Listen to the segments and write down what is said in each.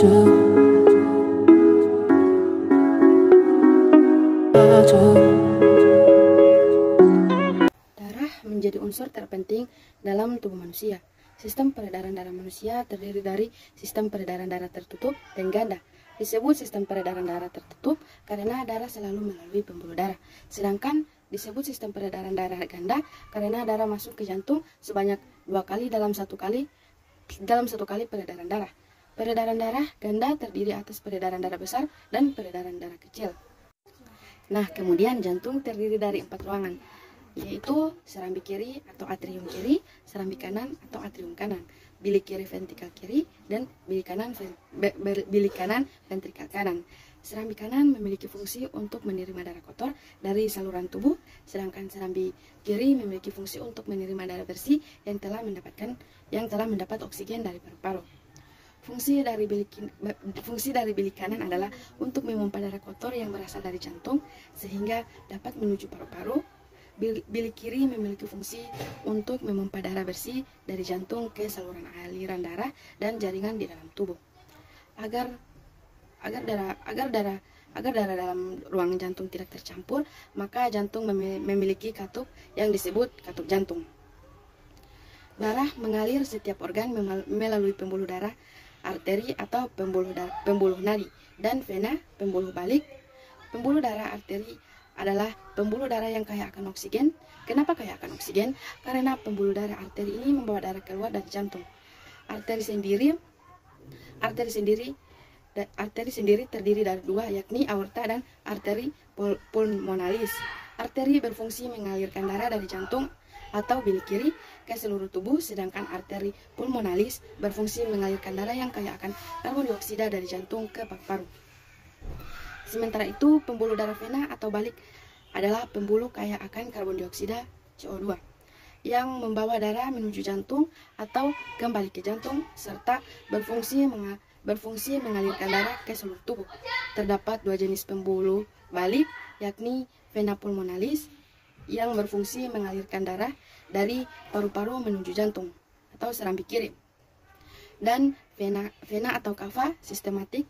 Darah menjadi unsur terpenting dalam tubuh manusia. Sistem peredaran darah manusia terdiri dari sistem peredaran darah tertutup dan ganda. Disebut sistem peredaran darah tertutup karena darah selalu melalui pembuluh darah. Sedangkan disebut sistem peredaran darah ganda karena darah masuk ke jantung sebanyak 2 kali dalam satu kali peredaran darah. Peredaran darah ganda terdiri atas peredaran darah besar dan peredaran darah kecil. Nah, kemudian jantung terdiri dari 4 ruangan, yaitu serambi kiri atau atrium kiri, serambi kanan atau atrium kanan, bilik kiri ventrikal kiri, dan bilik kanan ventrikal kanan. Serambi kanan memiliki fungsi untuk menerima darah kotor dari saluran tubuh, sedangkan serambi kiri memiliki fungsi untuk menerima darah bersih yang telah mendapat oksigen dari paru-paru. Fungsi dari bilik kanan adalah untuk memompa darah kotor yang berasal dari jantung sehingga dapat menuju paru-paru. Bilik kiri memiliki fungsi untuk memompa darah bersih dari jantung ke saluran aliran darah dan jaringan di dalam tubuh. Agar darah dalam ruang jantung tidak tercampur, maka jantung memiliki katup yang disebut katup jantung. Darah mengalir setiap organ melalui pembuluh darah, arteri atau pembuluh nadi, dan vena, pembuluh balik. Pembuluh darah arteri adalah pembuluh darah yang kaya akan oksigen. Kenapa kaya akan oksigen? Karena pembuluh darah arteri ini membawa darah keluar dari jantung. Arteri sendiri terdiri dari 2, yakni aorta dan arteri pulmonalis. Arteri berfungsi mengalirkan darah dari jantung atau bilik kiri ke seluruh tubuh, sedangkan arteri pulmonalis berfungsi mengalirkan darah yang kaya akan karbon dioksida dari jantung ke paru-paru. Sementara itu, pembuluh darah vena atau balik adalah pembuluh kaya akan karbon dioksida CO2 yang membawa darah menuju jantung atau kembali ke jantung, serta berfungsi mengalirkan darah ke seluruh tubuh. Terdapat 2 jenis pembuluh balik, yakni vena pulmonalis yang berfungsi mengalirkan darah dari paru-paru menuju jantung atau serambi kiri, dan vena atau kava sistematik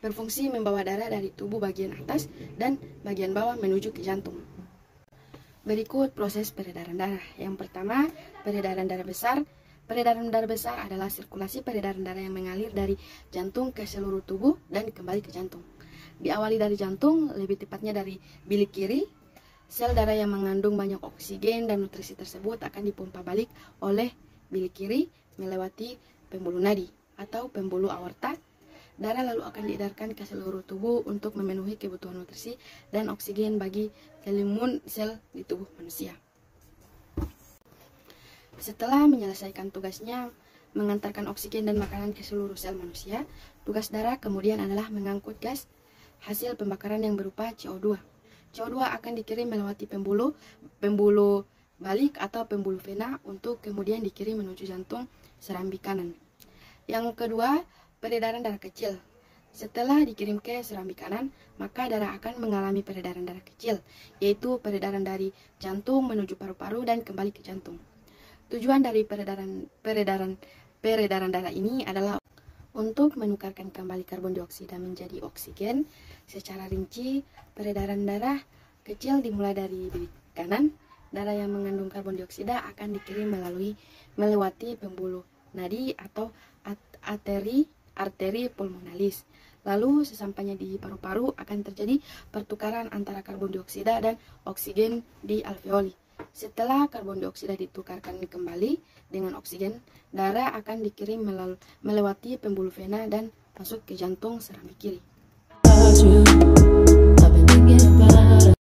berfungsi membawa darah dari tubuh bagian atas dan bagian bawah menuju ke jantung. Berikut proses peredaran darah. Yang pertama, peredaran darah besar. Peredaran darah besar adalah sirkulasi peredaran darah yang mengalir dari jantung ke seluruh tubuh dan kembali ke jantung. Diawali dari jantung, lebih tepatnya dari bilik kiri. Sel darah yang mengandung banyak oksigen dan nutrisi tersebut akan dipompa balik oleh bilik kiri melewati pembuluh nadi atau pembuluh aorta. Darah lalu akan diedarkan ke seluruh tubuh untuk memenuhi kebutuhan nutrisi dan oksigen bagi selimun sel di tubuh manusia. Setelah menyelesaikan tugasnya mengantarkan oksigen dan makanan ke seluruh sel manusia, tugas darah kemudian adalah mengangkut gas hasil pembakaran yang berupa CO2. CO2 akan dikirim melewati pembuluh balik atau pembuluh vena untuk kemudian dikirim menuju jantung serambi kanan. Yang kedua, peredaran darah kecil. Setelah dikirim ke serambi kanan, maka darah akan mengalami peredaran darah kecil, yaitu peredaran dari jantung menuju paru-paru dan kembali ke jantung. Tujuan dari peredaran darah ini adalah untuk menukarkan kembali karbon dioksida menjadi oksigen. Secara rinci, peredaran darah kecil dimulai dari bilik kanan. Darah yang mengandung karbon dioksida akan dikirim melewati pembuluh nadi atau arteri pulmonalis. Lalu sesampainya di paru-paru akan terjadi pertukaran antara karbon dioksida dan oksigen di alveoli. Setelah karbon dioksida ditukarkan kembali dengan oksigen, darah akan dikirim melewati pembuluh vena dan masuk ke jantung serambi kiri.